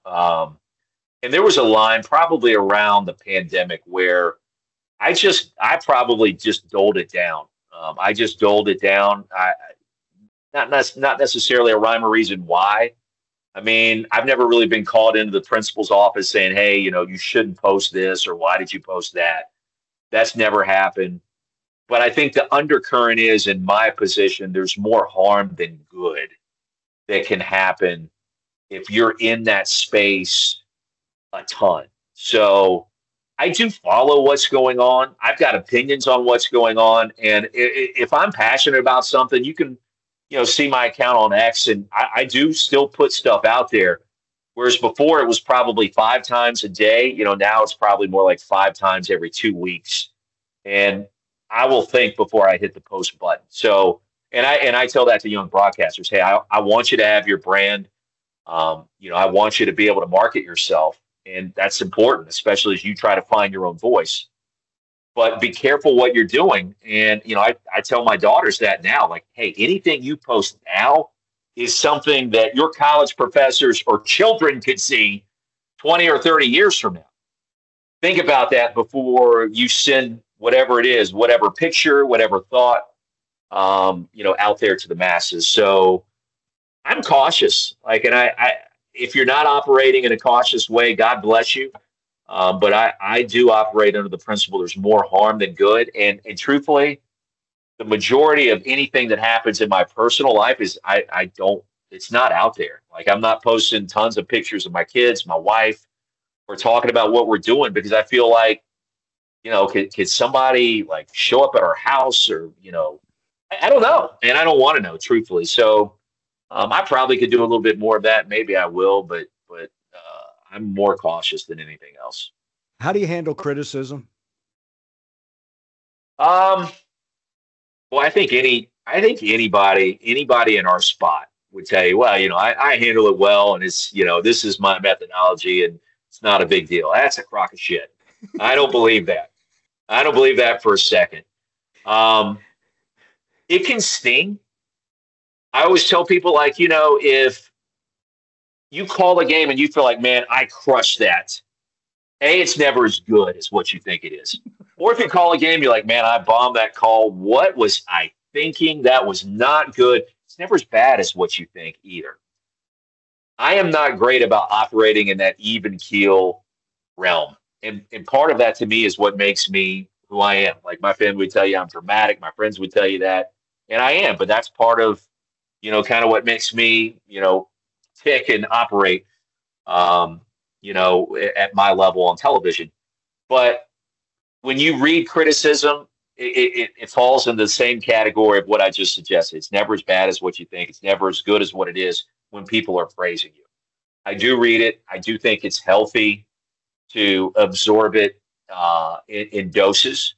And there was a line probably around the pandemic where I probably just doled it down. I just doled it down. Not necessarily a rhyme or reason why. I mean, I've never really been called into the principal's office saying, hey, you know, you shouldn't post this or why did you post that? That's never happened. But I think the undercurrent is in my position, there's more harm than good that can happen if you're in that space a ton. So I do follow what's going on. I've got opinions on what's going on. And if I'm passionate about something, you can, you know, see my account on X, and I do still put stuff out there. Whereas before it was probably 5 times a day, you know, now it's probably more like 5 times every 2 weeks. And I will think before I hit the post button. So, and I tell that to young broadcasters, hey, I want you to have your brand. You know, I want you to be able to market yourself. And that's important, especially as you try to find your own voice. But be careful what you're doing. And, you know, I tell my daughters that now, like, hey, anything you post now is something that your college professors or children could see 20 or 30 years from now. Think about that before you send whatever it is, whatever picture, whatever thought, you know, out there to the masses. So I'm cautious. Like, and if you're not operating in a cautious way, God bless you. But I do operate under the principle there's more harm than good. And truthfully, the majority of anything that happens in my personal life is it's not out there. Like, I'm not posting tons of pictures of my kids, my wife. We're talking about what we're doing because I feel like, you know, could somebody like show up at our house or, you know, I don't know. And I don't want to know, truthfully. So I probably could do a little bit more of that. Maybe I will, but I'm more cautious than anything else. How do you handle criticism? Well, I think anybody in our spot would tell you, well, you know, I handle it well, and it's, you know, this is my methodology, and it's not a big deal. That's a crock of shit. I don't believe that. I don't believe that for a second. It can sting. I always tell people, like, you know, if you call a game and you feel like, man, I crushed that. A, it's never as good as what you think it is. Or if you call a game, you're like, man, I bombed that call. What was I thinking? That was not good. It's never as bad as what you think either. I am not great about operating in that even keel realm. And part of that to me is what makes me who I am. Like, my family would tell you I'm dramatic. My friends would tell you that. And I am, but that's part of, you know, kind of what makes me, you know, tick and operate, you know, at my level on television. But when you read criticism, it falls in the same category of what I just suggested. It's never as bad as what you think. It's never as good as what it is when people are praising you. I do read it. I do think it's healthy to absorb it in doses.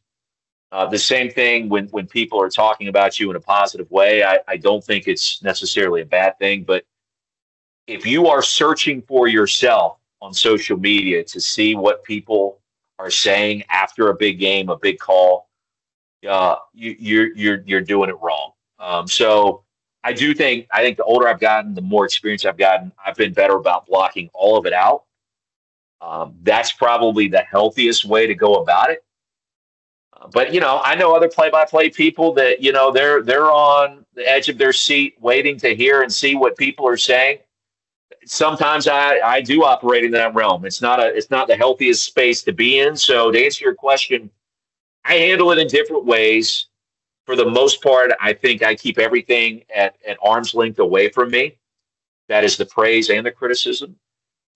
The same thing when people are talking about you in a positive way. I don't think it's necessarily a bad thing, but if you are searching for yourself on social media to see what people are saying after a big game, a big call, you're doing it wrong. So I think the older I've gotten, the more experience I've gotten, I've been better about blocking all of it out. That's probably the healthiest way to go about it. But I know other play-by-play people that they're on the edge of their seat, waiting to hear and see what people are saying. Sometimes I do operate in that realm. It's not the healthiest space to be in. So to answer your question, I handle it in different ways. For the most part, I think I keep everything at arm's length away from me. That is the praise and the criticism.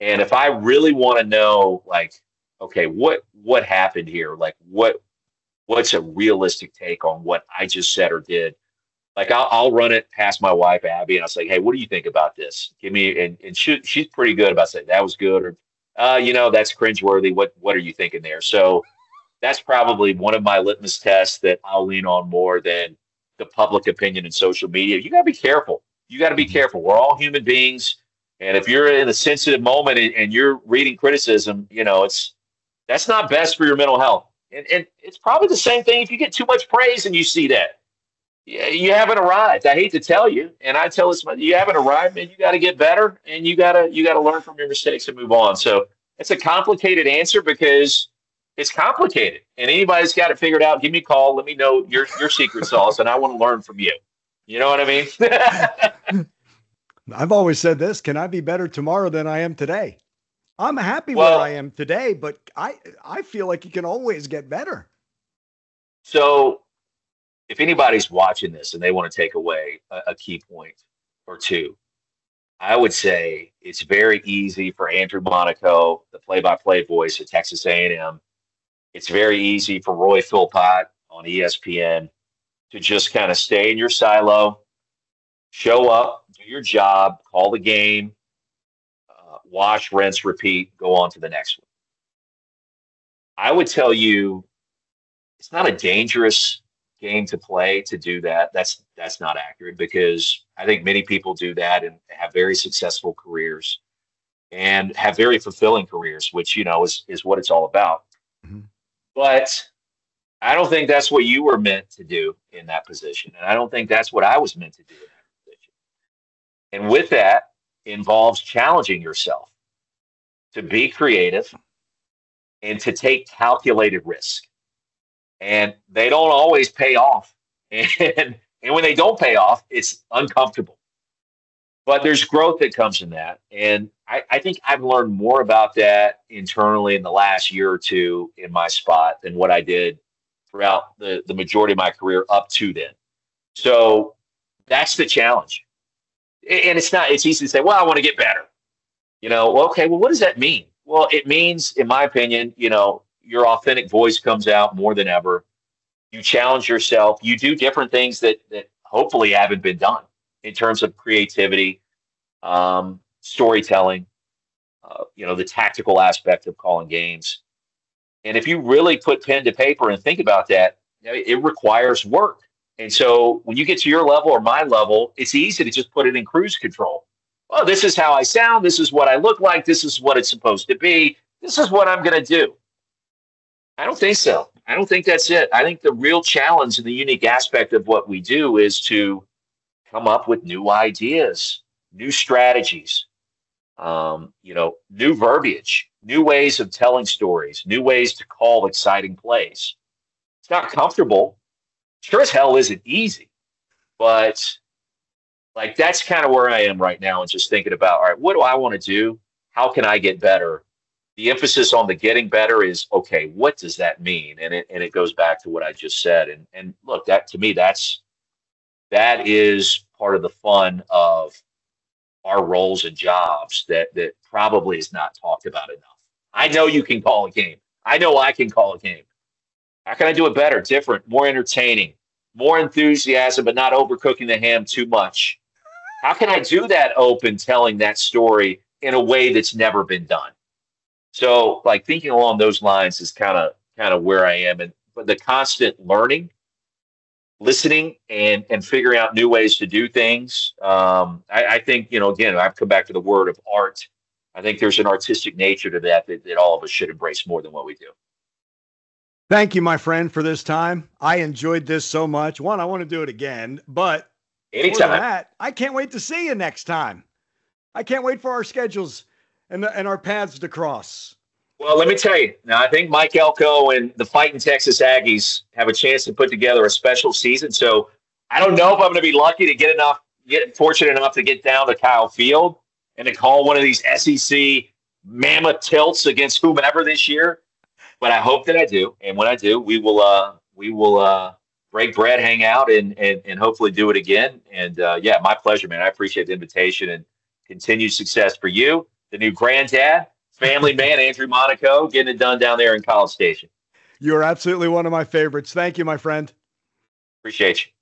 And if I really want to know, like, okay, what happened here? Like, what's a realistic take on what I just said or did? Like, I'll run it past my wife, Abby, and I'll say, hey, what do you think about this? Give me, and she's pretty good about saying that was good, or, that's cringeworthy. What are you thinking there? So that's probably one of my litmus tests that I'll lean on more than the public opinion and social media. You got to be careful. You got to be careful. We're all human beings. And if you're in a sensitive moment and you're reading criticism, that's not best for your mental health. And it's probably the same thing if you get too much praise and you see that. You haven't arrived. I hate to tell you, and I tell this, you haven't arrived, man. You got to get better, and you got to learn from your mistakes and move on. So it's a complicated answer because it's complicated, and anybody's got it figured out. Give me a call. Let me know your secret sauce, and I want to learn from you. You know what I mean? I've always said this: can I be better tomorrow than I am today? I'm happy where I am today, but I feel like you can always get better. So if anybody's watching this and they want to take away a key point or two, I would say it's very easy for Andrew Monaco, the play-by-play voice at Texas A&M. It's very easy for Roy Philpott on ESPN to just kind of stay in your silo, show up, do your job, call the game, wash, rinse, repeat, go on to the next one. I would tell you it's not a dangerous game to play to do that. That's not accurate, because I think many people do that and have very successful careers and have very fulfilling careers, which, is what it's all about. Mm-hmm. But I don't think that's what you were meant to do in that position. And I don't think that's what I was meant to do in that position. And with that involves challenging yourself to be creative and to take calculated risk. And they don't always pay off. And when they don't pay off, it's uncomfortable. But there's growth that comes in that. And I think I've learned more about that internally in the last year or two in my spot than what I did throughout the majority of my career up to then. So that's the challenge. And it's easy to say, well, I want to get better. Okay, well, what does that mean? Well, it means, in my opinion, your authentic voice comes out more than ever. You challenge yourself. You do different things that hopefully haven't been done in terms of creativity, storytelling, the tactical aspect of calling games. And if you really put pen to paper and think about that, it requires work. And so when you get to your level or my level, it's easy to just put it in cruise control. Well, this is how I sound. This is what I look like. This is what it's supposed to be. This is what I'm going to do. I don't think so. I don't think that's it. I think the real challenge and the unique aspect of what we do is to come up with new ideas, new strategies, new verbiage, new ways of telling stories, new ways to call exciting plays. It's not comfortable. Sure as hell isn't easy, but like that's kind of where I am right now, and just thinking about, all right, what do I want to do? How can I get better? The emphasis on the getting better is, okay, what does that mean? And it goes back to what I just said. And look, that to me, that is part of the fun of our roles and jobs that probably is not talked about enough. I know you can call a game. I know I can call a game. How can I do it better, different, more entertaining, more enthusiasm, but not overcooking the ham too much? How can I do that open, telling that story in a way that's never been done? So, like, thinking along those lines is kind of where I am. But the constant learning, listening, and figuring out new ways to do things. I think, again, I've come back to the word of art. I think there's an artistic nature to that all of us should embrace more than what we do. Thank you, my friend, for this time. I enjoyed this so much. One, I want to do it again, but anytime. For that, I can't wait to see you next time. I can't wait for our schedules and our paths to cross. Well, let me tell you. Now, I think Mike Elko and the Fighting Texas Aggies have a chance to put together a special season. So I don't know if I'm going to be lucky to get fortunate enough to get down to Kyle Field and to call one of these SEC mammoth tilts against whomever this year. But I hope that I do. And when I do, we will break bread, hang out, and hopefully do it again. And yeah, my pleasure, man. I appreciate the invitation and continued success for you, the new granddad, family man, Andrew Monaco, getting it done down there in College Station. You're absolutely one of my favorites. Thank you, my friend. Appreciate you.